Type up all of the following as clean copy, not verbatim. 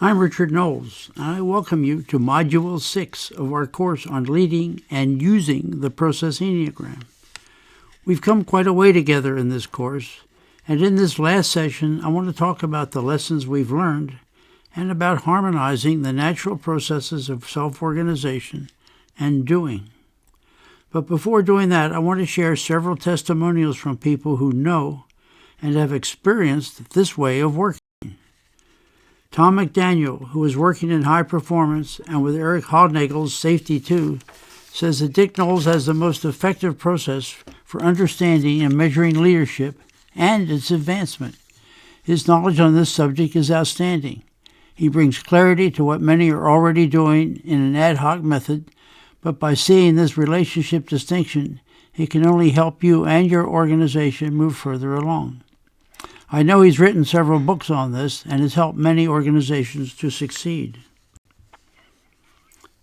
I'm Richard Knowles, and I welcome you to Module 6 of our course on leading and using the process Enneagram. We've come quite a way together in this course, and in this last session I want to talk about the lessons we've learned and about harmonizing the natural processes of self-organization and doing. But before doing that, I want to share several testimonials from people who know and have experienced this way of working. Tom McDaniel, who is working in high performance and with Eric Hodnagel's Safety 2, says that Dick Knowles has the most effective process for understanding and measuring leadership and its advancement. His knowledge on this subject is outstanding. He brings clarity to what many are already doing in an ad hoc method, but by seeing this relationship distinction, he can only help you and your organization move further along. I know he's written several books on this and has helped many organizations to succeed.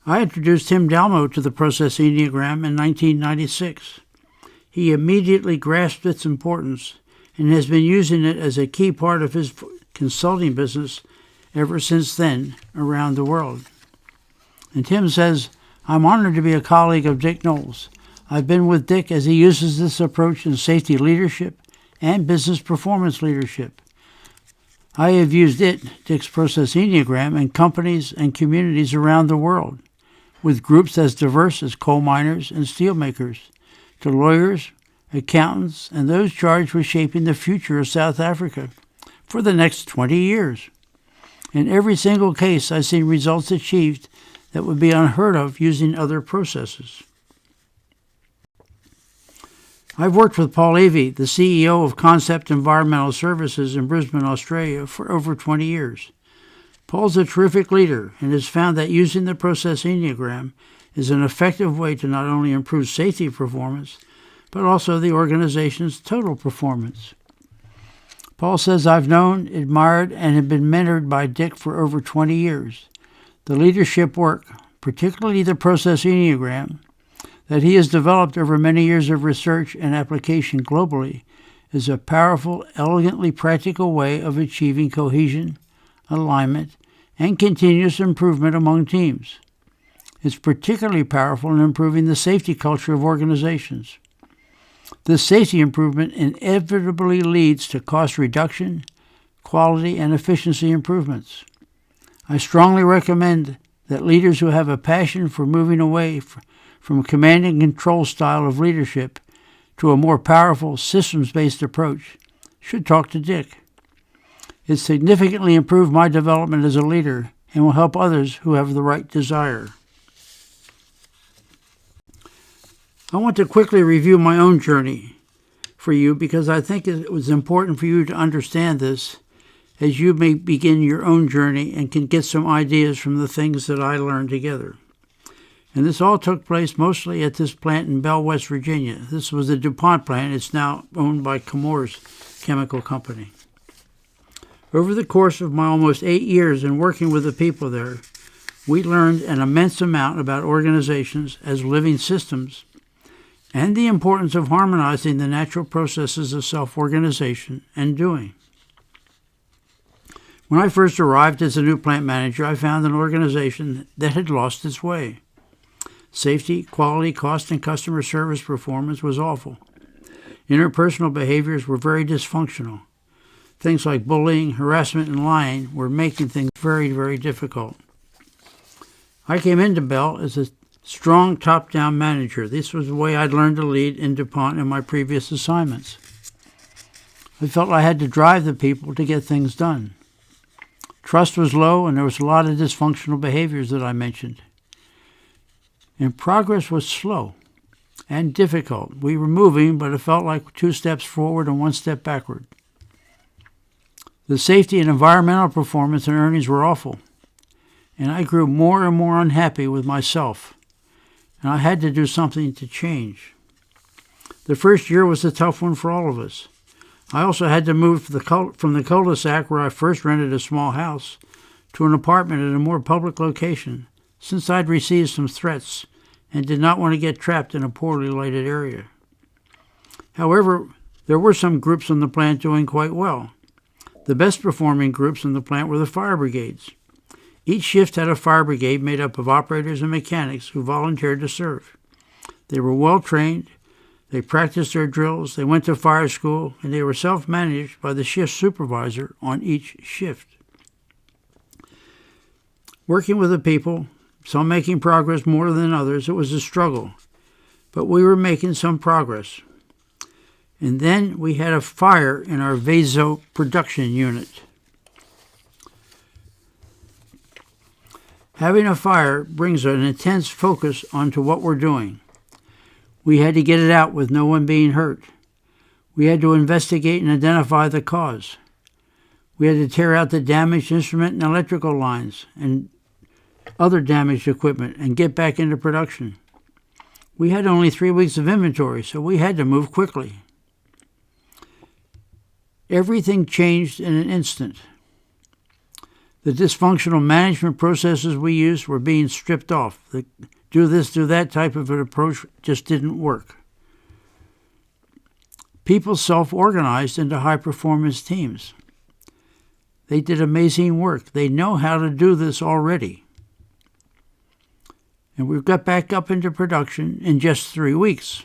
I introduced Tim Dalmo to the Process Enneagram in 1996. He immediately grasped its importance and has been using it as a key part of his consulting business ever since then around the world. And Tim says, "I'm honored to be a colleague of Dick Knowles. I've been with Dick as he uses this approach in safety leadership and business performance leadership. I have used Dick's Process Enneagram, in companies and communities around the world, with groups as diverse as coal miners and steelmakers, to lawyers, accountants, and those charged with shaping the future of South Africa for the next 20 years. In every single case, I've seen results achieved that would be unheard of using other processes." I've worked with Paul Avey, the CEO of Concept Environmental Services in Brisbane, Australia, for over 20 years. Paul's a terrific leader and has found that using the Process Enneagram is an effective way to not only improve safety performance, but also the organization's total performance. Paul says, "I've known, admired, and have been mentored by Dick for over 20 years. The leadership work, particularly the Process Enneagram, that he has developed over many years of research and application globally, is a powerful, elegantly practical way of achieving cohesion, alignment, and continuous improvement among teams. It's particularly powerful in improving the safety culture of organizations. This safety improvement inevitably leads to cost reduction, quality, and efficiency improvements. I strongly recommend that leaders who have a passion for moving away from a command and control style of leadership to a more powerful systems-based approach should talk to Dick. It significantly improved my development as a leader and will help others who have the right desire." I want to quickly review my own journey for you because I think it was important for you to understand this as you may begin your own journey and can get some ideas from the things that I learned together. And this all took place mostly at this plant in Bell, West Virginia. This was the DuPont plant. It's now owned by Chemours Chemical Company. Over the course of my almost 8 years in working with the people there, we learned an immense amount about organizations as living systems and the importance of harmonizing the natural processes of self-organization and doing. When I first arrived as a new plant manager, I found an organization that had lost its way. Safety, quality, cost, and customer service performance was awful. Interpersonal behaviors were very dysfunctional. Things like bullying, harassment, and lying were making things very, very difficult. I came into Bell as a strong top-down manager. This was the way I'd learned to lead in DuPont in my previous assignments. I felt I had to drive the people to get things done. Trust was low, and there was a lot of dysfunctional behaviors that I mentioned. And progress was slow and difficult. We were moving, but it felt like 2 steps forward and 1 step backward. The safety and environmental performance and earnings were awful, and I grew more and more unhappy with myself, and I had to do something to change. The first year was a tough one for all of us. I also had to move from the cul-de-sac where I first rented a small house to an apartment at a more public location, since I'd received some threats and did not want to get trapped in a poorly lighted area. However, there were some groups in the plant doing quite well. The best performing groups in the plant were the fire brigades. Each shift had a fire brigade made up of operators and mechanics who volunteered to serve. They were well trained, they practiced their drills, they went to fire school, and they were self-managed by the shift supervisor on each shift. Working with the people, some making progress more than others, it was a struggle, but we were making some progress. And then we had a fire in our vaso production unit. Having a fire brings an intense focus onto what we're doing. We had to get it out with no one being hurt. We had to investigate and identify the cause. We had to tear out the damaged instrument and electrical lines and other damaged equipment and get back into production. We had only 3 weeks of inventory, so we had to move quickly. Everything changed in an instant. The dysfunctional management processes we used were being stripped off. The do this, do that type of an approach just didn't work. People self-organized into high-performance teams. They did amazing work. They know how to do this already. And we got back up into production in just 3 weeks.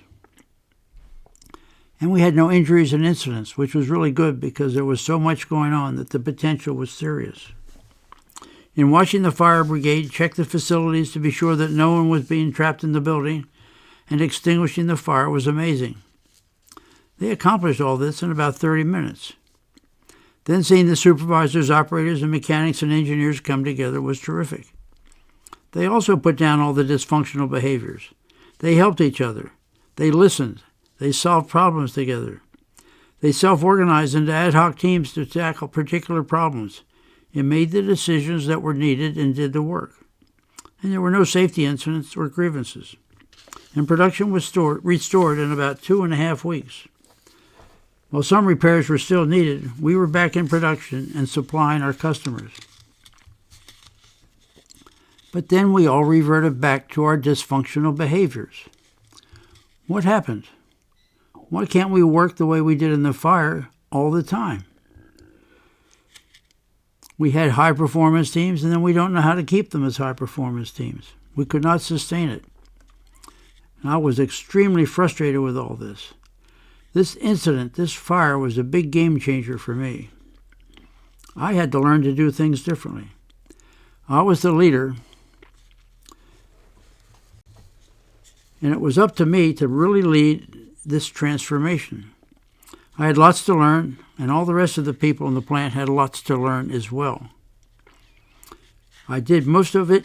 And we had no injuries and incidents, which was really good because there was so much going on that the potential was serious. In watching the fire brigade check the facilities to be sure that no one was being trapped in the building and extinguishing the fire was amazing. They accomplished all this in about 30 minutes. Then seeing the supervisors, operators, and mechanics and engineers come together was terrific. They also put down all the dysfunctional behaviors. They helped each other. They listened. They solved problems together. They self-organized into ad hoc teams to tackle particular problems and made the decisions that were needed and did the work. And there were no safety incidents or grievances. And production was restored in about 2.5 weeks. While some repairs were still needed, we were back in production and supplying our customers. But then we all reverted back to our dysfunctional behaviors. What happened? Why can't we work the way we did in the fire all the time? We had high-performance teams, and then we don't know how to keep them as high-performance teams. We could not sustain it. And I was extremely frustrated with all this. This incident, this fire, was a big game changer for me. I had to learn to do things differently. I was the leader, and it was up to me to really lead this transformation. I had lots to learn, and all the rest of the people in the plant had lots to learn as well. I did most of it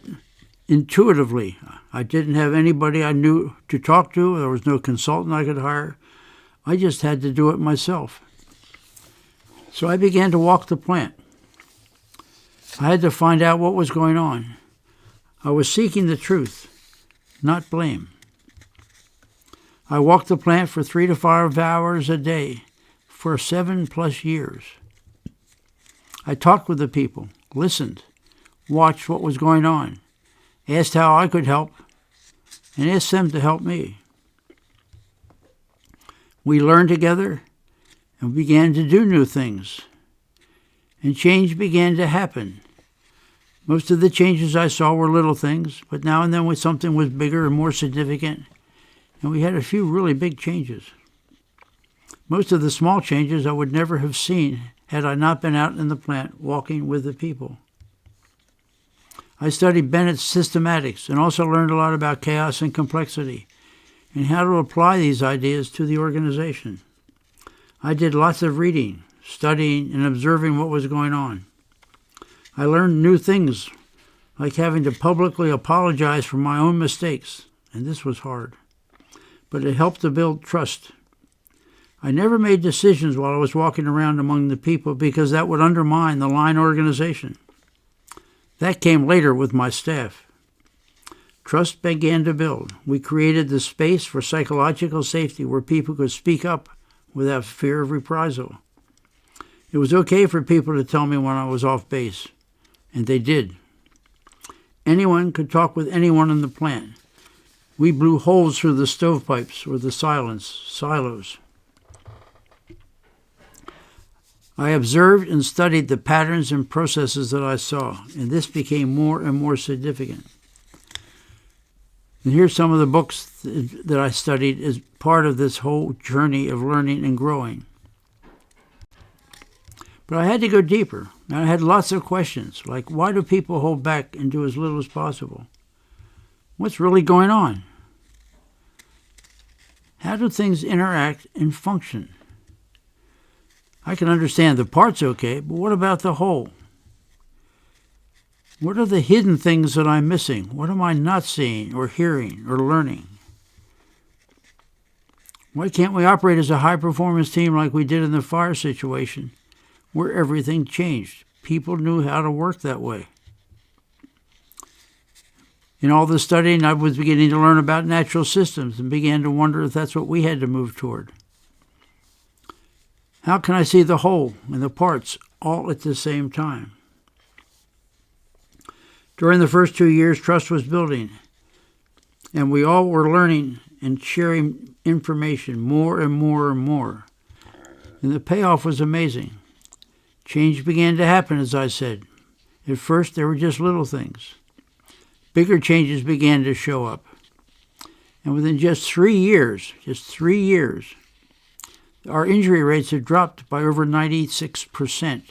intuitively. I didn't have anybody I knew to talk to. There was no consultant I could hire. I just had to do it myself. So I began to walk the plant. I had to find out what was going on. I was seeking the truth, not blame. I walked the plant for 3 to 5 hours a day for 7+ years. I talked with the people, listened, watched what was going on, asked how I could help, and asked them to help me. We learned together and began to do new things, and change began to happen. Most of the changes I saw were little things, but now and then something was bigger and more significant, and we had a few really big changes. Most of the small changes I would never have seen had I not been out in the plant walking with the people. I studied Bennett's systematics and also learned a lot about chaos and complexity and how to apply these ideas to the organization. I did lots of reading, studying, and observing what was going on. I learned new things, like having to publicly apologize for my own mistakes, and this was hard. But it helped to build trust. I never made decisions while I was walking around among the people because that would undermine the line organization. That came later with my staff. Trust began to build. We created the space for psychological safety where people could speak up without fear of reprisal. It was okay for people to tell me when I was off base, and they did. Anyone could talk with anyone in the plant. We blew holes through the stovepipes or the silos. I observed and studied the patterns and processes that I saw, and this became more and more significant. And here's some of the books that I studied as part of this whole journey of learning and growing. But I had to go deeper, and I had lots of questions, like why do people hold back and do as little as possible? What's really going on? How do things interact and function? I can understand the parts okay, but what about the whole? What are the hidden things that I'm missing? What am I not seeing or hearing or learning? Why can't we operate as a high-performance team like we did in the fire situation, where everything changed? People knew how to work that way. In all the studying, I was beginning to learn about natural systems and began to wonder if that's what we had to move toward. How can I see the whole and the parts all at the same time? During the first 2 years, trust was building, and we all were learning and sharing information more and more and more. And the payoff was amazing. Change began to happen, as I said. At first, there were just little things. Bigger changes began to show up. And within just 3 years, our injury rates had dropped by over 96%.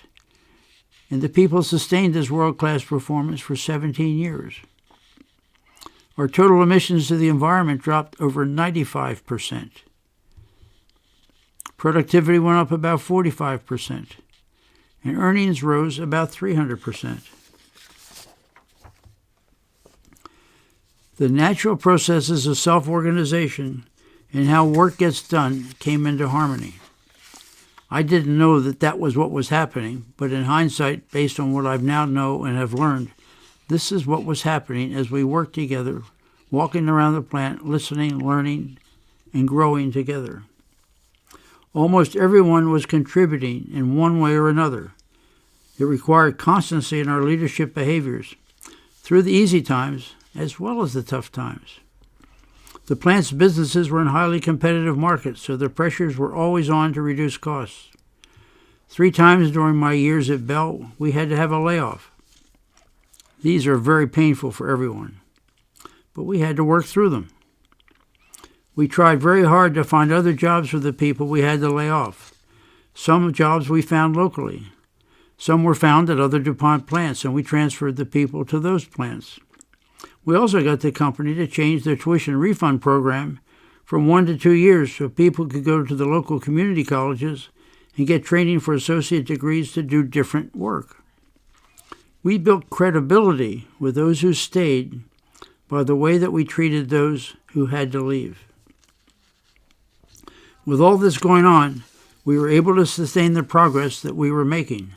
And the people sustained this world-class performance for 17 years. Our total emissions to the environment dropped over 95%. Productivity went up about 45%. And earnings rose about 300%. The natural processes of self-organization and how work gets done came into harmony. I didn't know that that was what was happening, but in hindsight, based on what I now know and have learned, this is what was happening as we worked together, walking around the plant, listening, learning, and growing together. Almost everyone was contributing in one way or another. It required constancy in our leadership behaviors, through the easy times as well as the tough times. The plant's businesses were in highly competitive markets, so the pressures were always on to reduce costs. 3 times during my years at Bell, we had to have a layoff. These are very painful for everyone, but we had to work through them. We tried very hard to find other jobs for the people we had to lay off. Some jobs we found locally. Some were found at other DuPont plants, and we transferred the people to those plants. We also got the company to change their tuition refund program from 1 to 2 years so people could go to the local community colleges and get training for associate degrees to do different work. We built credibility with those who stayed by the way that we treated those who had to leave. With all this going on, we were able to sustain the progress that we were making.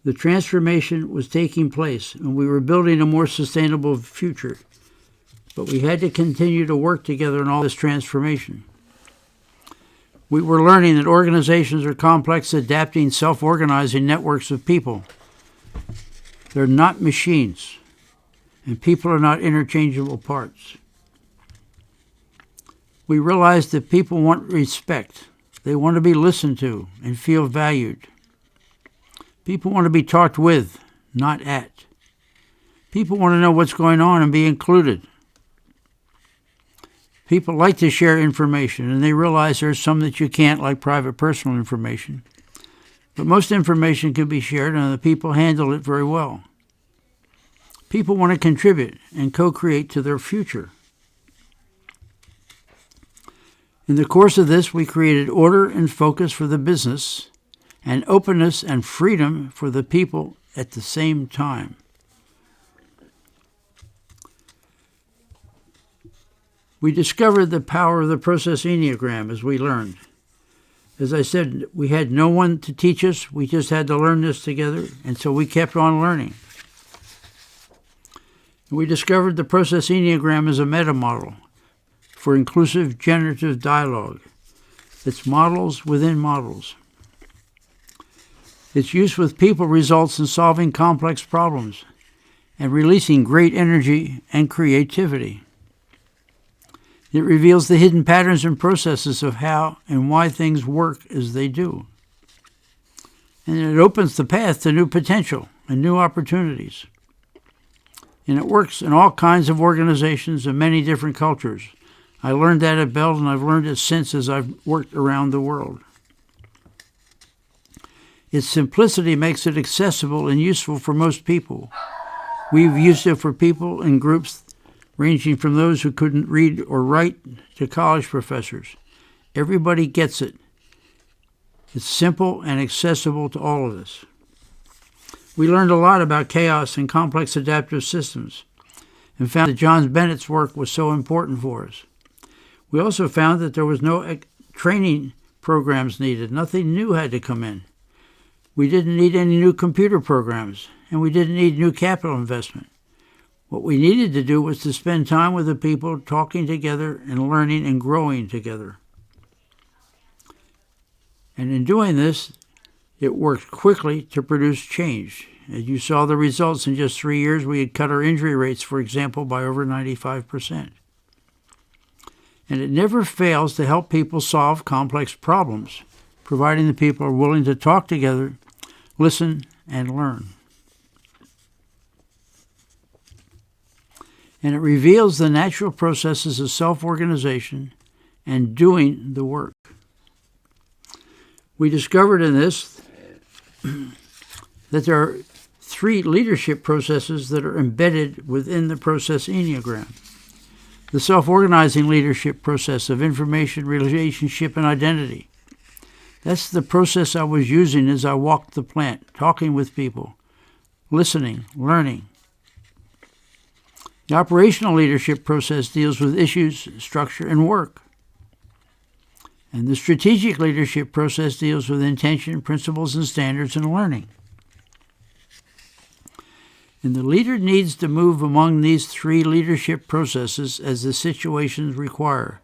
The transformation was taking place, and we were building a more sustainable future. But we had to continue to work together in all this transformation. We were learning that organizations are complex, adapting, self-organizing networks of people. They're not machines, and people are not interchangeable parts. We realized that people want respect. They want to be listened to and feel valued. People want to be talked with, not at. People want to know what's going on and be included. People like to share information, and they realize there's some that you can't, like private personal information. But most information can be shared, and the people handle it very well. People want to contribute and co-create to their future. In the course of this, we created order and focus for the business, and openness and freedom for the people at the same time. We discovered the power of the process Enneagram as we learned. As I said, we had no one to teach us. We just had to learn this together, and so we kept on learning. We discovered the process Enneagram as a meta model for inclusive generative dialogue. It's models within models. Its use with people results in solving complex problems and releasing great energy and creativity. It reveals the hidden patterns and processes of how and why things work as they do. And it opens the path to new potential and new opportunities. And it works in all kinds of organizations and many different cultures. I learned that at Bell, and I've learned it since as I've worked around the world. Its simplicity makes it accessible and useful for most people. We've used it for people in groups ranging from those who couldn't read or write to college professors. Everybody gets it. It's simple and accessible to all of us. We learned a lot about chaos and complex adaptive systems and found that John Bennett's work was so important for us. We also found that there was no training programs needed. Nothing new had to come in. We didn't need any new computer programs, and we didn't need new capital investment. What we needed to do was to spend time with the people, talking together and learning and growing together. And in doing this, it worked quickly to produce change. As you saw the results in just 3 years, we had cut our injury rates, for example, by over 95%. And it never fails to help people solve complex problems, providing the people are willing to talk together, listen, and learn. And it reveals the natural processes of self-organization and doing the work. We discovered in this that there are 3 leadership processes that are embedded within the process Enneagram. The self-organizing leadership process of information, relationship, and identity. That's the process I was using as I walked the plant, talking with people, listening, learning. The operational leadership process deals with issues, structure, and work. And the strategic leadership process deals with intention, principles, and standards, and learning. And the leader needs to move among these 3 leadership processes as the situations require.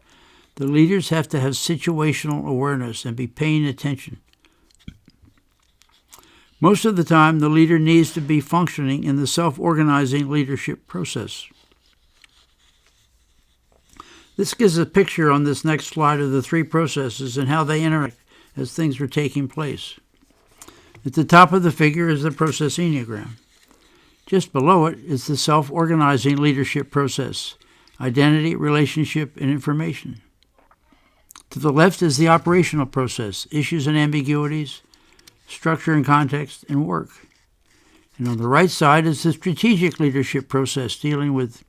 The leaders have to have situational awareness and be paying attention. Most of the time, the leader needs to be functioning in the self-organizing leadership process. This gives a picture on this next slide of the 3 processes and how they interact as things are taking place. At the top of the figure is the process Enneagram. Just below it is the self-organizing leadership process, identity, relationship, and information. To the left is the operational process, issues and ambiguities, structure and context, and work. And on the right side is the strategic leadership process, dealing with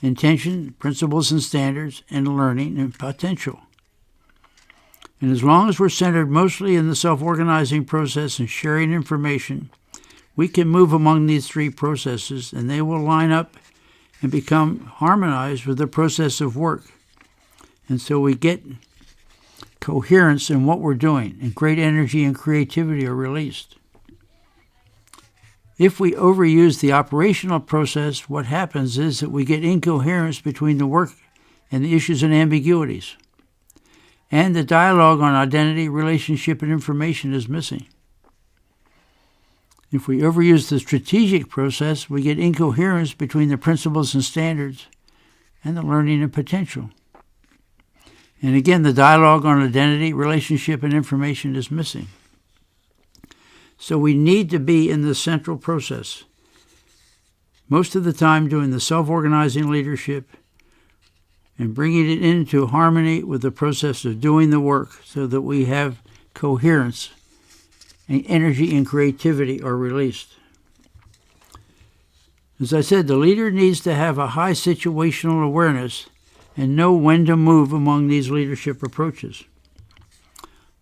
intention, principles and standards, and learning and potential. And as long as we're centered mostly in the self-organizing process and sharing information, we can move among these 3 processes, and they will line up and become harmonized with the process of work. And so we get coherence in what we're doing, and great energy and creativity are released. If we overuse the operational process, what happens is that we get incoherence between the work and the issues and ambiguities. And the dialogue on identity, relationship, and information is missing. If we overuse the strategic process, we get incoherence between the principles and standards and the learning and potential. And again, the dialogue on identity, relationship, and information is missing. So we need to be in the central process, most of the time doing the self-organizing leadership and bringing it into harmony with the process of doing the work so that we have coherence and energy and creativity are released. As I said, the leader needs to have a high situational awareness and know when to move among these leadership approaches.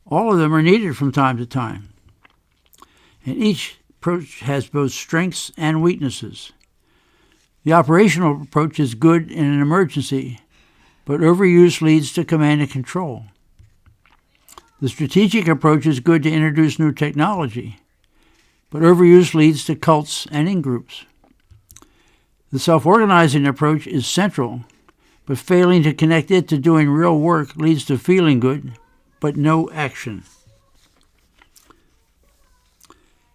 All of them are needed from time to time. And each approach has both strengths and weaknesses. The operational approach is good in an emergency, but overuse leads to command and control. The strategic approach is good to introduce new technology, but overuse leads to cults and in-groups. The self-organizing approach is central, but failing to connect it to doing real work leads to feeling good, but no action.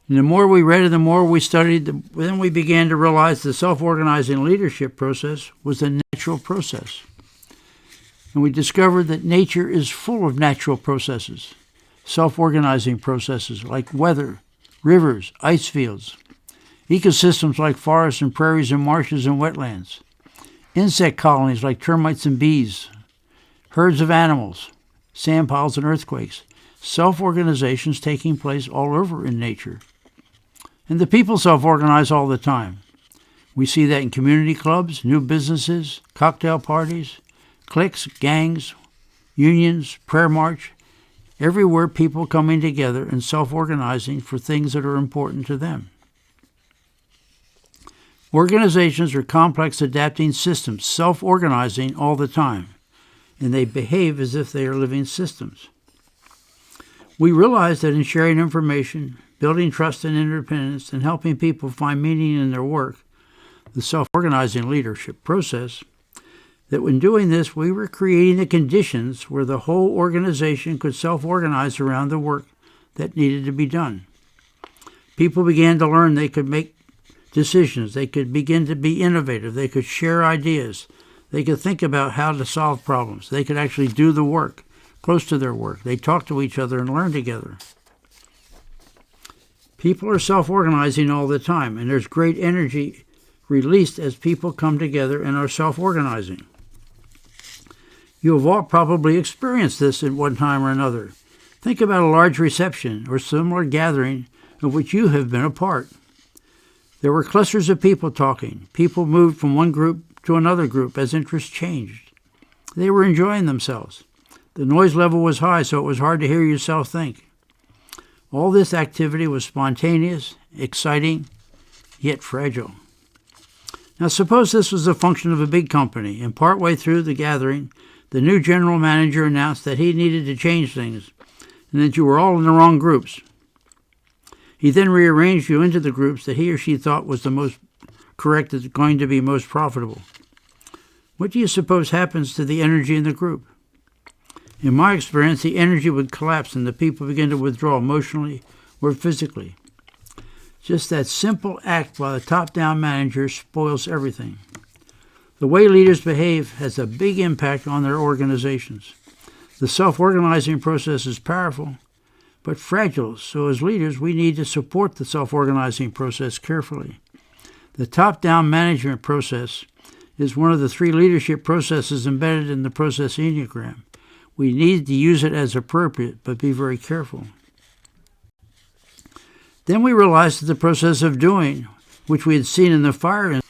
And the more we read and the more we studied, then we began to realize the self-organizing leadership process was a natural process. And we discovered that nature is full of natural processes, self-organizing processes like weather, rivers, ice fields, ecosystems like forests and prairies and marshes and wetlands, insect colonies like termites and bees, herds of animals, sand piles and earthquakes, self-organizations taking place all over in nature. And the people self-organize all the time. We see that in community clubs, new businesses, cocktail parties, cliques, gangs, unions, prayer march, everywhere people coming together and self-organizing for things that are important to them. Organizations are complex adapting systems, self-organizing all the time, and they behave as if they are living systems. We realize that in sharing information, building trust and independence, and helping people find meaning in their work, the self-organizing leadership process, that when doing this, we were creating the conditions where the whole organization could self-organize around the work that needed to be done. People began to learn they could make decisions, they could begin to be innovative, they could share ideas, they could think about how to solve problems, they could actually do the work, close to their work. They talk to each other and learn together. People are self-organizing all the time, and there's great energy released as people come together and are self-organizing. You have all probably experienced this at one time or another. Think about a large reception or similar gathering of which you have been a part. There were clusters of people talking. People moved from one group to another group as interests changed. They were enjoying themselves. The noise level was high, so it was hard to hear yourself think. All this activity was spontaneous, exciting, yet fragile. Now suppose this was the function of a big company, and partway through the gathering, the new general manager announced that he needed to change things, and that you were all in the wrong groups. He then rearranged you into the groups that he or she thought was the most correct, that's going to be most profitable. What do you suppose happens to the energy in the group? In my experience, the energy would collapse and the people begin to withdraw emotionally or physically. Just that simple act by the top-down manager spoils everything. The way leaders behave has a big impact on their organizations. The self-organizing process is powerful, but fragile, so as leaders, we need to support the self-organizing process carefully. The top-down management process is one of the 3 leadership processes embedded in the process Enneagram. We need to use it as appropriate, but be very careful. Then we realized that the process of doing, which we had seen in the fire,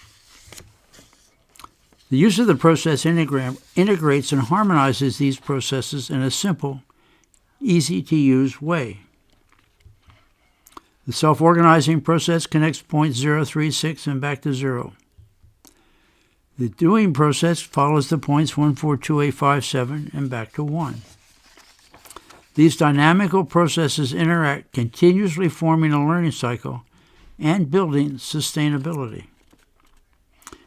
the use of the process Enneagram integrates and harmonizes these processes in a simple, easy-to-use way. The self-organizing process connects points 0, 3, 6 and back to 0. The doing process follows the points 1, 4, 2, 8, 5, 7 and back to 1. These dynamical processes interact, continuously forming a learning cycle and building sustainability.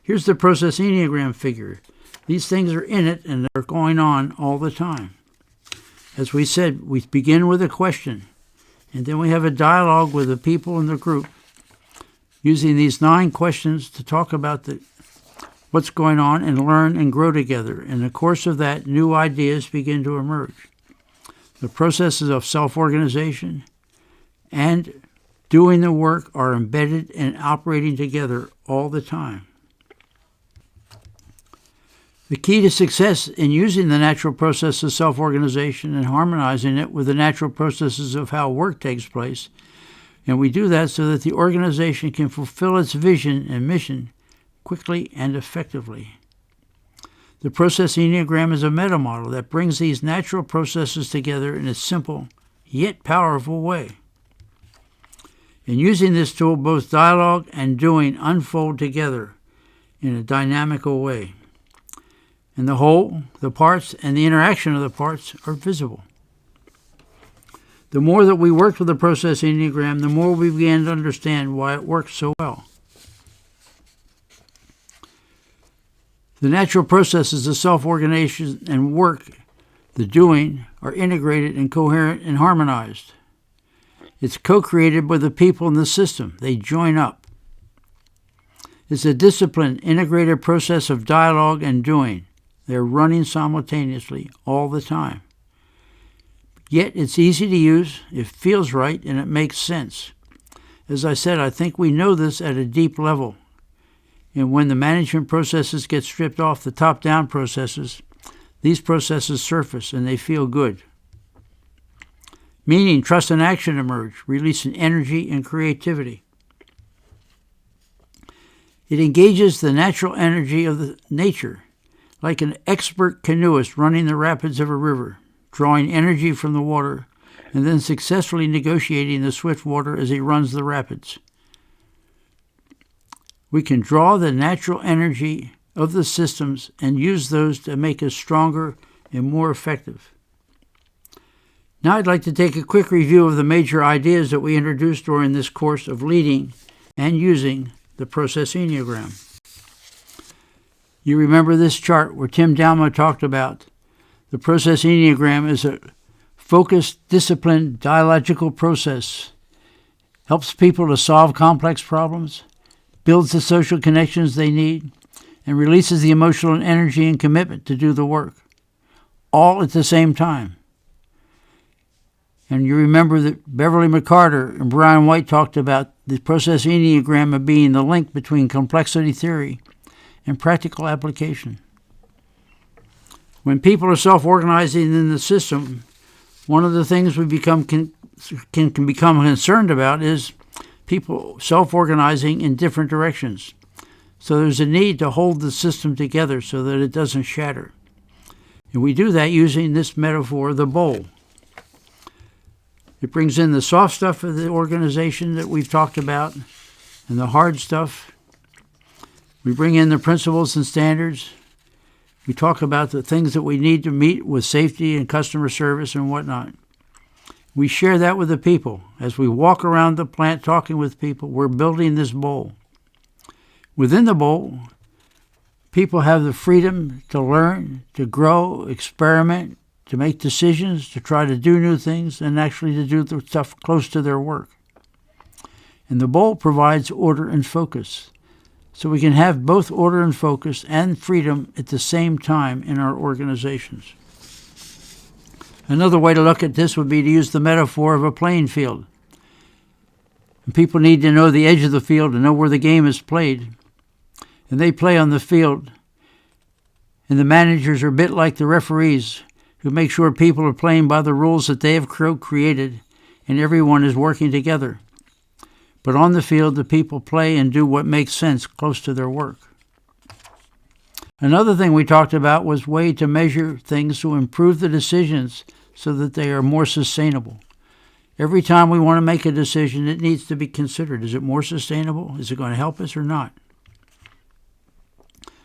Here's the process Enneagram figure. These things are in it and they're going on all the time. As we said, we begin with a question, and then we have a dialogue with the people in the group, using these 9 questions to talk about what's going on and learn and grow together. In the course of that, new ideas begin to emerge. The processes of self-organization and doing the work are embedded and operating together all the time. The key to success in using the natural process of self-organization and harmonizing it with the natural processes of how work takes place, and we do that so that the organization can fulfill its vision and mission quickly and effectively. The process Enneagram is a meta-model that brings these natural processes together in a simple yet powerful way. In using this tool, both dialogue and doing unfold together in a dynamical way. And the whole, the parts, and the interaction of the parts are visible. The more that we worked with the process Enneagram, the more we began to understand why it works so well. The natural processes of self-organization and work, the doing, are integrated and coherent and harmonized. It's co-created by the people in the system. They join up. It's a disciplined, integrated process of dialogue and doing. They're running simultaneously all the time. Yet it's easy to use, it feels right, and it makes sense. As I said, I think we know this at a deep level. And when the management processes get stripped off the top-down processes, these processes surface and they feel good. Meaning, trust and action emerge, releasing energy and creativity. It engages the natural energy of the nature, like an expert canoeist running the rapids of a river, drawing energy from the water, and then successfully negotiating the swift water as he runs the rapids. We can draw the natural energy of the systems and use those to make us stronger and more effective. Now I'd like to take a quick review of the major ideas that we introduced during this course of leading and using the process Enneagram. You remember this chart where Tim Dalma talked about the process Enneagram is a focused, disciplined, dialogical process, helps people to solve complex problems, builds the social connections they need, and releases the emotional energy and commitment to do the work, all at the same time. And you remember that Beverly McCarter and Brian White talked about the process Enneagram of being the link between complexity theory and practical application. When people are self-organizing in the system, one of the things we can become concerned about is people self-organizing in different directions. So there's a need to hold the system together so that it doesn't shatter. And we do that using this metaphor, the bowl. It brings in the soft stuff of the organization that we've talked about and the hard stuff. We bring in the principles and standards. We talk about the things that we need to meet with safety and customer service and whatnot. We share that with the people. As we walk around the plant talking with people, we're building this bowl. Within the bowl, people have the freedom to learn, to grow, experiment, to make decisions, to try to do new things, and actually to do the stuff close to their work. And the bowl provides order and focus. So we can have both order and focus and freedom at the same time in our organizations. Another way to look at this would be to use the metaphor of a playing field. And people need to know the edge of the field and know where the game is played. And they play on the field. And the managers are a bit like the referees who make sure people are playing by the rules that they have created and everyone is working together. But on the field, the people play and do what makes sense close to their work. Another thing we talked about was a way to measure things to improve the decisions so that they are more sustainable. Every time we want to make a decision, it needs to be considered. Is it more sustainable? Is it going to help us or not?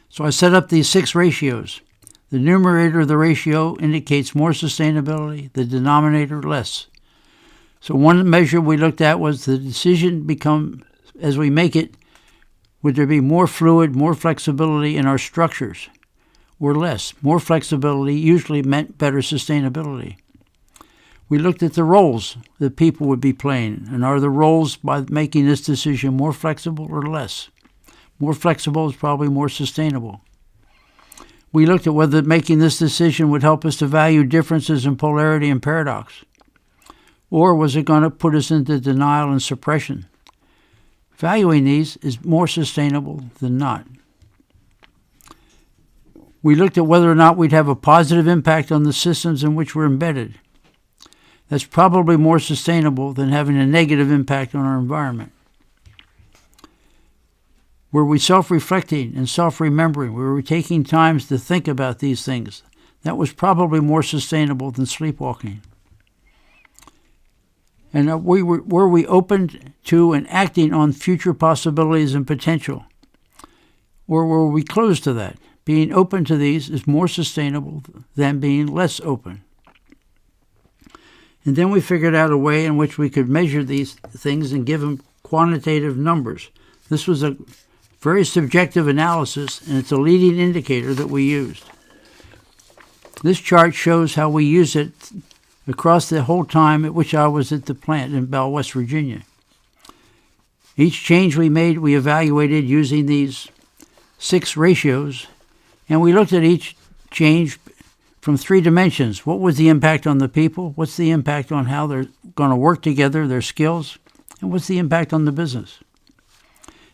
So I set up these 6 ratios. The numerator of the ratio indicates more sustainability, the denominator less. So one measure we looked at was the decision as we make it, would there be more fluid, more flexibility in our structures, or less? More flexibility usually meant better sustainability. We looked at the roles that people would be playing, and are the roles by making this decision more flexible or less? More flexible is probably more sustainable. We looked at whether making this decision would help us to value differences in polarity and paradox. Or was it going to put us into denial and suppression? Valuing these is more sustainable than not. We looked at whether or not we'd have a positive impact on the systems in which we're embedded. That's probably more sustainable than having a negative impact on our environment. Were we self-reflecting and self-remembering? Were we taking times to think about these things? That was probably more sustainable than sleepwalking. And were we open to and acting on future possibilities and potential? Or were we closed to that? Being open to these is more sustainable than being less open. And then we figured out a way in which we could measure these things and give them quantitative numbers. This was a very subjective analysis, and it's a leading indicator that we used. This chart shows how we use it across the whole time at which I was at the plant in Bell, West Virginia. Each change we made, we evaluated using these 6 ratios, and we looked at each changed from three dimensions. What was the impact on the people? What's the impact on how they're going to work together, their skills? And what's the impact on the business?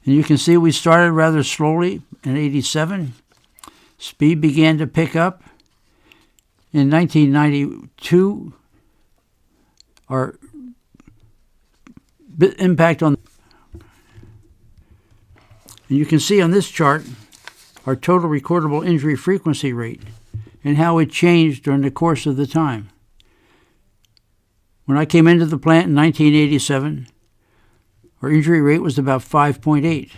And you can see we started rather slowly in 87. Speed began to pick up. In 1992, our impact on... And you can see on this chart our total recordable injury frequency rate and how it changed during the course of the time. When I came into the plant in 1987, our injury rate was about 5.8.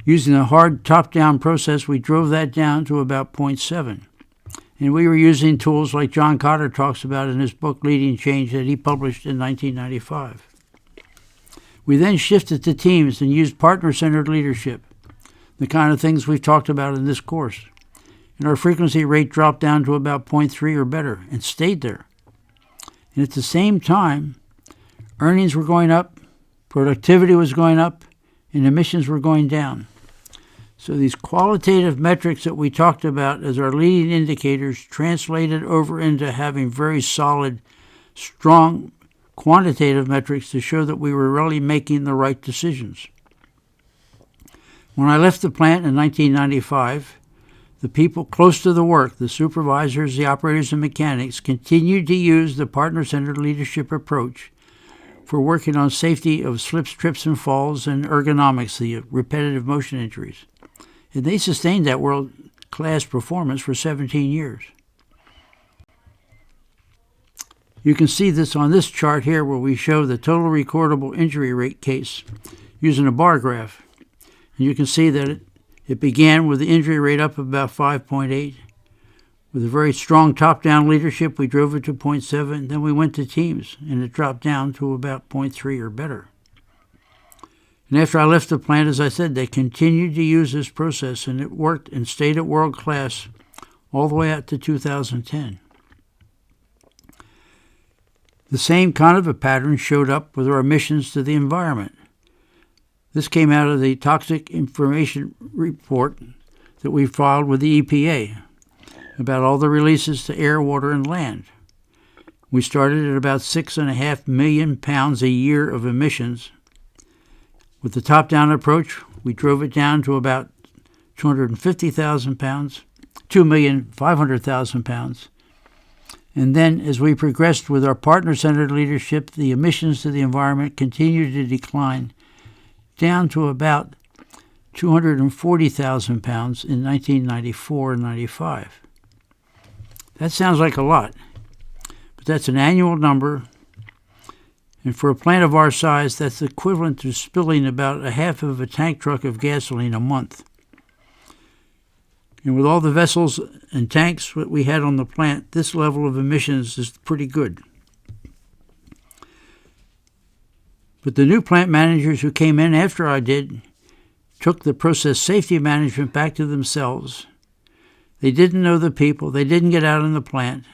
Using a hard top-down process, we drove that down to about 0.7. And we were using tools like John Cotter talks about in his book, Leading Change, that he published in 1995. We then shifted to teams and used partner-centered leadership, the kind of things we've talked about in this course. And our frequency rate dropped down to about 0.3 or better and stayed there. And at the same time, earnings were going up, productivity was going up, and emissions were going down. So these qualitative metrics that we talked about as our leading indicators translated over into having very solid, strong quantitative metrics to show that we were really making the right decisions. When I left the plant in 1995, the people close to the work, the supervisors, the operators, and mechanics, continued to use the partner-centered leadership approach for working on safety of slips, trips, and falls, and ergonomics, the repetitive motion injuries. And they sustained that world-class performance for 17 years. You can see this on this chart here where we show the total recordable injury rate case using a bar graph. And you can see that it began with the injury rate up about 5.8. With a very strong top-down leadership, we drove it to 0.7. Then we went to teams, and it dropped down to about 0.3 or better. And after I left the plant, as I said, they continued to use this process, and it worked and stayed at world class all the way out to 2010. The same kind of a pattern showed up with our emissions to the environment. This came out of the Toxic Information Report that we filed with the EPA about all the releases to air, water, and land. We started at about 6.5 million pounds a year of emissions. With the top-down approach, we drove it down to about 250,000 pounds, 2,500,000 pounds. And then as we progressed with our partner-centered leadership, the emissions to the environment continued to decline down to about 240,000 pounds in 1994 and 95. That sounds like a lot, but that's an annual number. And for a plant of our size, that's equivalent to spilling about a half of a tank truck of gasoline a month. And with all the vessels and tanks that we had on the plant, this level of emissions is pretty good. But the new plant managers who came in after I did took the process safety management back to themselves. They didn't know the people. They didn't get out in the plant.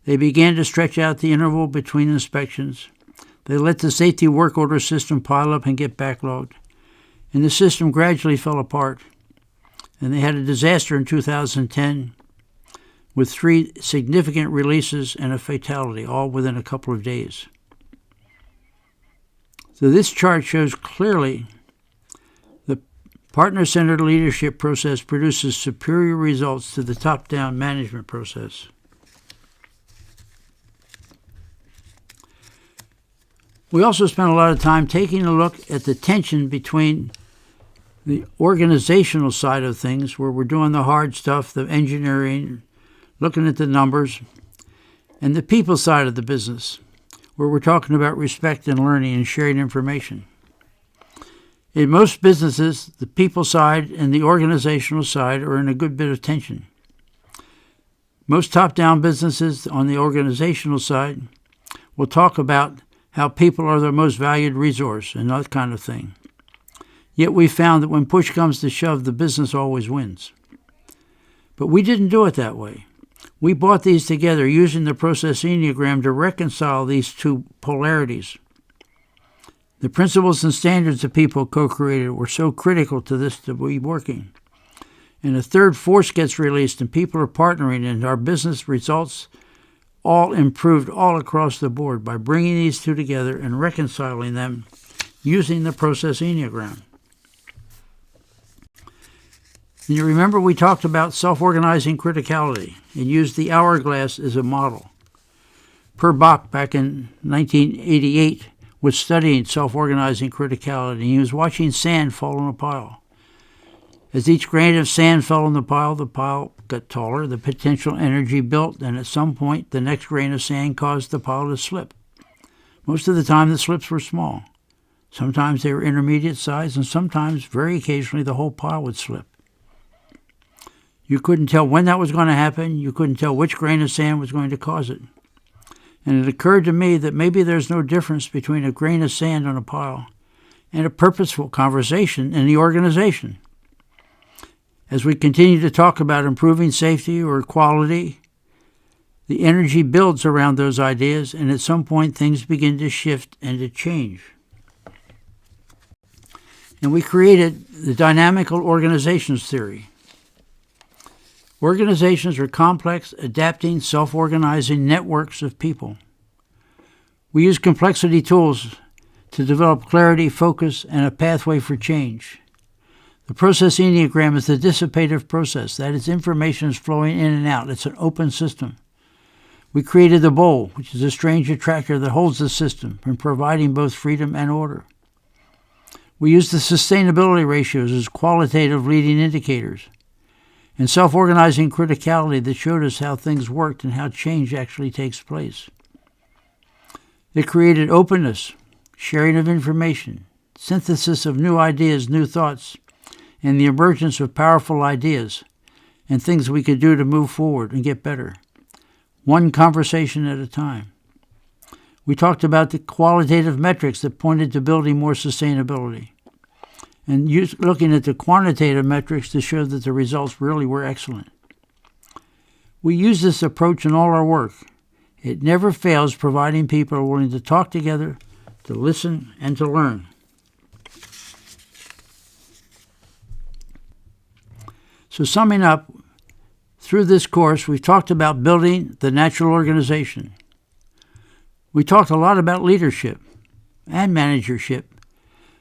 They began to stretch out the interval between inspections. They let the safety work order system pile up and get backlogged. And the system gradually fell apart. And they had a disaster in 2010 with 3 significant releases and a fatality, all within a couple of days. So this chart shows clearly the partner-centered leadership process produces superior results to the top-down management process. We also spent a lot of time taking a look at the tension between the organizational side of things, where we're doing the hard stuff, the engineering, looking at the numbers, and the people side of the business, where we're talking about respect and learning and sharing information. In most businesses, the people side and the organizational side are in a good bit of tension. Most top-down businesses on the organizational side will talk about how people are their most valued resource and that kind of thing. Yet we found that when push comes to shove, the business always wins. But we didn't do it that way. We brought these together using the process Enneagram to reconcile these two polarities. The principles and standards that people co-created were so critical to this to be working. And a third force gets released, and people are partnering, and our business results all improved all across the board by bringing these two together and reconciling them using the process Enneagram. And you remember we talked about self-organizing criticality and used the hourglass as a model. Per Bach, back in 1988, was studying self-organizing criticality, and he was watching sand fall in a pile. As each grain of sand fell in the pile got taller, the potential energy built, and at some point the next grain of sand caused the pile to slip. Most of the time the slips were small. Sometimes they were intermediate size, and sometimes, very occasionally, the whole pile would slip. You couldn't tell when that was going to happen. You couldn't tell which grain of sand was going to cause it. And it occurred to me that maybe there's no difference between a grain of sand on a pile and a purposeful conversation in the organization. As we continue to talk about improving safety or quality, the energy builds around those ideas, and at some point things begin to shift and to change. And we created the Dynamical organizations theory. Organizations are complex, adapting, self-organizing networks of people. We use complexity tools to develop clarity, focus, and a pathway for change. The process Enneagram is the dissipative process. That is, information is flowing in and out. It's an open system. We created the bowl, which is a strange attractor that holds the system in providing both freedom and order. We use the sustainability ratios as qualitative leading indicators, and self-organizing criticality that showed us how things worked and how change actually takes place. It created openness, sharing of information, synthesis of new ideas, new thoughts, and the emergence of powerful ideas and things we could do to move forward and get better, one conversation at a time. We talked about the qualitative metrics that pointed to building more sustainability, and looking at the quantitative metrics to show that the results really were excellent. We use this approach in all our work. It never fails, providing people are willing to talk together, to listen, and to learn. So summing up, through this course, we've talked about building the natural organization. We talked a lot about leadership and managership,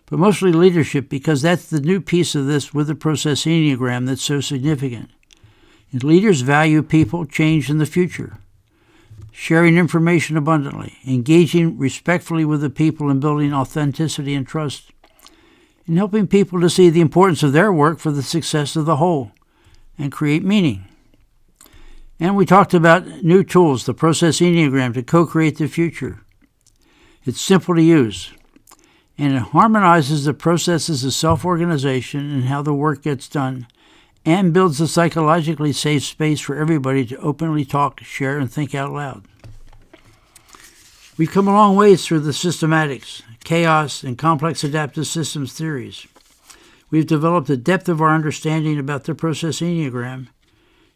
but mostly leadership because that's the new piece of this with the process Enneagram that's so significant. And leaders value people, change, in the future, sharing information abundantly, engaging respectfully with the people and building authenticity and trust, and helping people to see the importance of their work for the success of the whole and create meaning. And we talked about new tools, the process Enneagram, to co-create the future. It's simple to use, and it harmonizes the processes of self-organization and how the work gets done, and builds a psychologically safe space for everybody to openly talk, share, and think out loud. We've come a long ways through the systematics, chaos, and complex adaptive systems theories. We've developed a depth of our understanding about the process Enneagram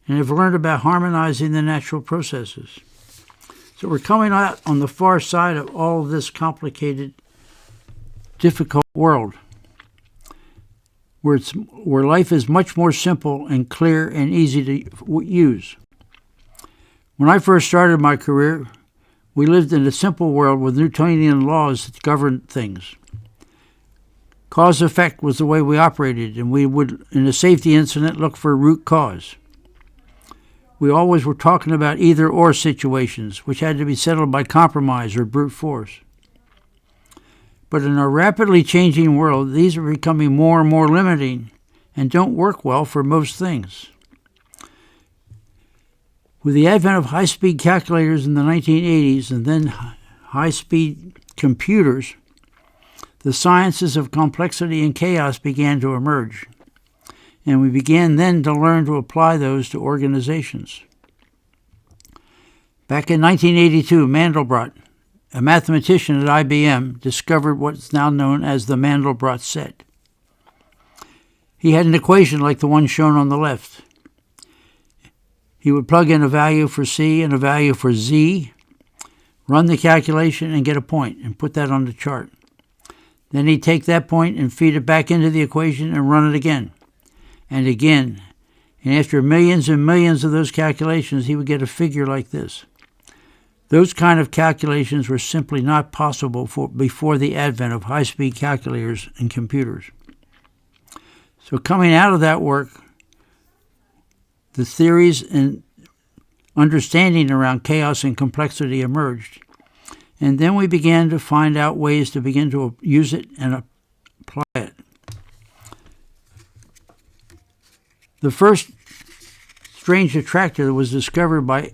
and have learned about harmonizing the natural processes. So we're coming out on the far side of all of this complicated, difficult world, where life is much more simple and clear and easy to use. When I first started my career, we lived in a simple world with Newtonian laws that governed things. Cause-effect was the way we operated, and we would, in a safety incident, look for a root cause. We always were talking about either-or situations, which had to be settled by compromise or brute force. But in our rapidly changing world, these are becoming more and more limiting and don't work well for most things. With the advent of high-speed calculators in the 1980s and then high-speed computers, the sciences of complexity and chaos began to emerge, and we began then to learn to apply those to organizations. Back in 1982, Mandelbrot, a mathematician at IBM, discovered what's now known as the Mandelbrot set. He had an equation like the one shown on the left. He would plug in a value for C and a value for Z, run the calculation, and get a point, and put that on the chart. Then he'd take that point and feed it back into the equation and run it again, and again, And after millions and millions of those calculations, he would get a figure like this. Those kind of calculations were simply not possible before the advent of high-speed calculators and computers. So coming out of that work, the theories and understanding around chaos and complexity emerged. And then we began to find out ways to begin to use it and apply it. The first strange attractor was discovered by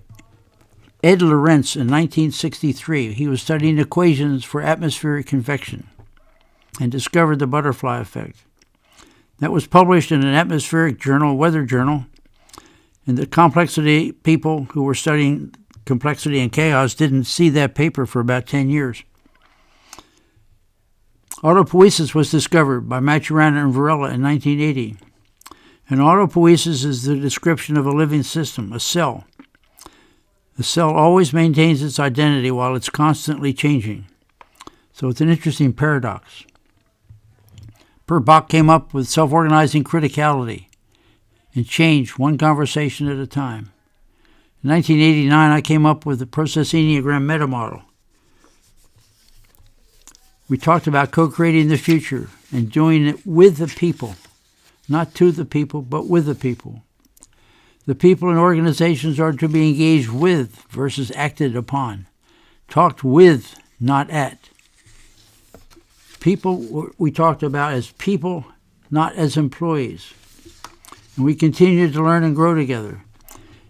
Ed Lorentz in 1963. He was studying equations for atmospheric convection and discovered the butterfly effect. That was published in an atmospheric journal, weather journal, and the complexity people who were studying complexity and chaos didn't see that paper for about 10 years. Autopoiesis was discovered by Maturana and Varela in 1980. And autopoiesis is the description of a living system, a cell. The cell always maintains its identity while it's constantly changing. So it's an interesting paradox. Per Bach came up with self-organizing criticality and change one conversation at a time. In 1989, I came up with the process Enneagram meta model. We talked about co-creating the future and doing it with the people, not to the people, but with the people. The people and organizations are to be engaged with versus acted upon, talked with, not at. People we talked about as people, not as employees. And we continue to learn and grow together.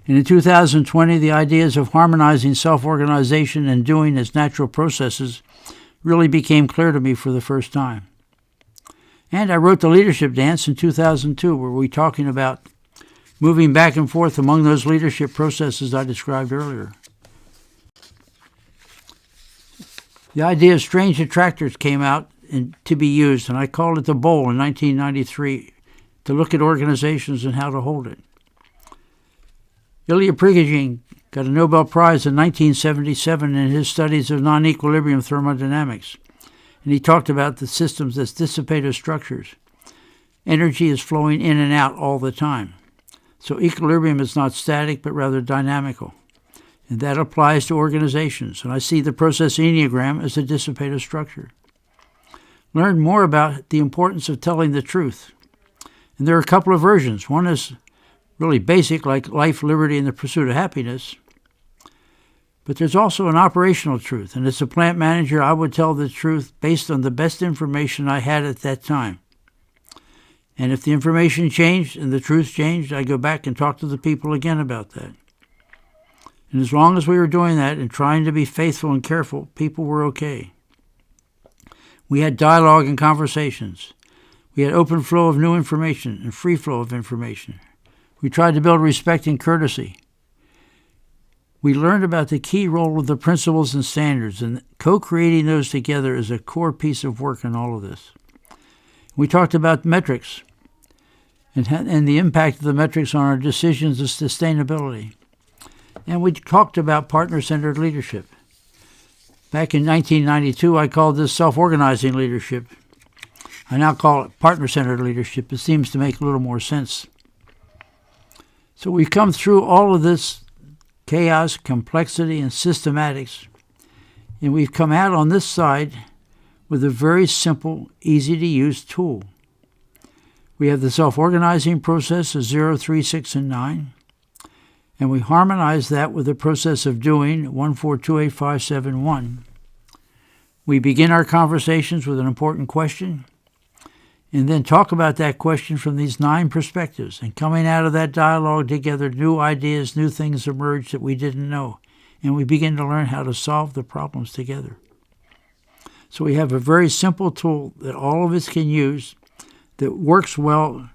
And in 2020, the ideas of harmonizing self-organization and doing as natural processes really became clear to me for the first time. And I wrote the leadership dance in 2002, where we're talking about moving back and forth among those leadership processes I described earlier. The idea of strange attractors came out to be used, and I called it the bowl in 1993 to look at organizations and how to hold it. Ilya Prigogine got a Nobel Prize in 1977 in his studies of non-equilibrium thermodynamics, and he talked about the systems as dissipative structures. Energy is flowing in and out all the time. So equilibrium is not static, but rather dynamical. And that applies to organizations. And I see the process Enneagram as a dissipative structure. Learn more about the importance of telling the truth. And there are a couple of versions. One is really basic, like life, liberty, and the pursuit of happiness. But there's also an operational truth. And as a plant manager, I would tell the truth based on the best information I had at that time. And if the information changed and the truth changed, I go back and talk to the people again about that. And as long as we were doing that and trying to be faithful and careful, people were okay. We had dialogue and conversations. We had open flow of new information and free flow of information. We tried to build respect and courtesy. We learned about the key role of the principles and standards, and co-creating those together is a core piece of work in all of this. We talked about metrics and the impact of the metrics on our decisions of sustainability. And we talked about partner-centered leadership. Back in 1992, I called this self-organizing leadership. I now call it partner-centered leadership. It seems to make a little more sense. So we've come through all of this chaos, complexity, and systematics, and we've come out on this side with a very simple, easy-to-use tool. We have the self-organizing process of 0, 3, 6, and 9, and we harmonize that with the process of doing 1, 4, 2, 8, 5, 7, 1. We begin our conversations with an important question, and then talk about that question from these 9 perspectives. And coming out of that dialogue together, new ideas, new things emerge that we didn't know, and we begin to learn how to solve the problems together. So we have a very simple tool that all of us can use that works well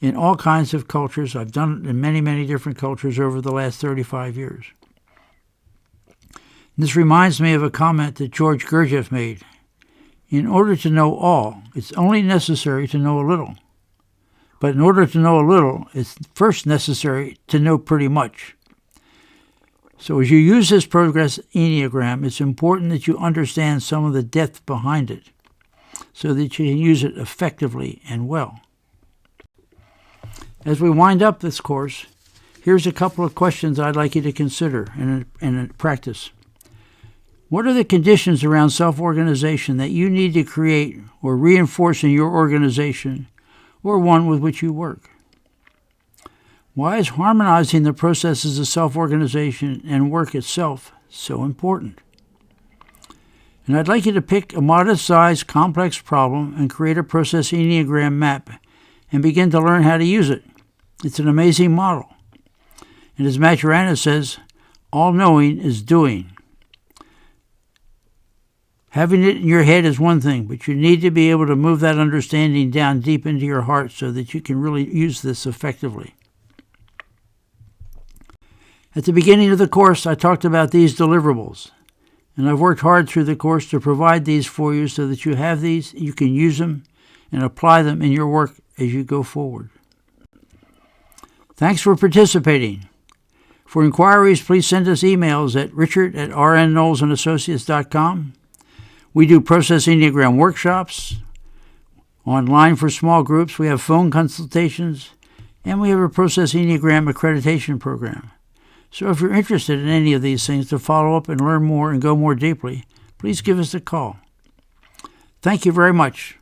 in all kinds of cultures. I've done it in many, many different cultures over the last 35 years. And this reminds me of a comment that George Gurdjieff made. In order to know all, it's only necessary to know a little. But in order to know a little, it's first necessary to know pretty much. So as you use this progress Enneagram, it's important that you understand some of the depth behind it so that you can use it effectively and well. As we wind up this course, here's a couple of questions I'd like you to consider and practice. What are the conditions around self-organization that you need to create or reinforce in your organization or one with which you work? Why is harmonizing the processes of self-organization and work itself so important? And I'd like you to pick a modest-sized, complex problem and create a process Enneagram map and begin to learn how to use it. It's an amazing model. And as Maturana says, all knowing is doing. Having it in your head is one thing, but you need to be able to move that understanding down deep into your heart so that you can really use this effectively. At the beginning of the course, I talked about these deliverables, and I've worked hard through the course to provide these for you so that you have these, you can use them, and apply them in your work as you go forward. Thanks for participating. For inquiries, please send us emails at richard@rnknowlesandassociates.com. We do process Enneagram workshops, online for small groups. We have phone consultations, and we have a process Enneagram accreditation program. So if you're interested in any of these things to follow up and learn more and go more deeply, please give us a call. Thank you very much.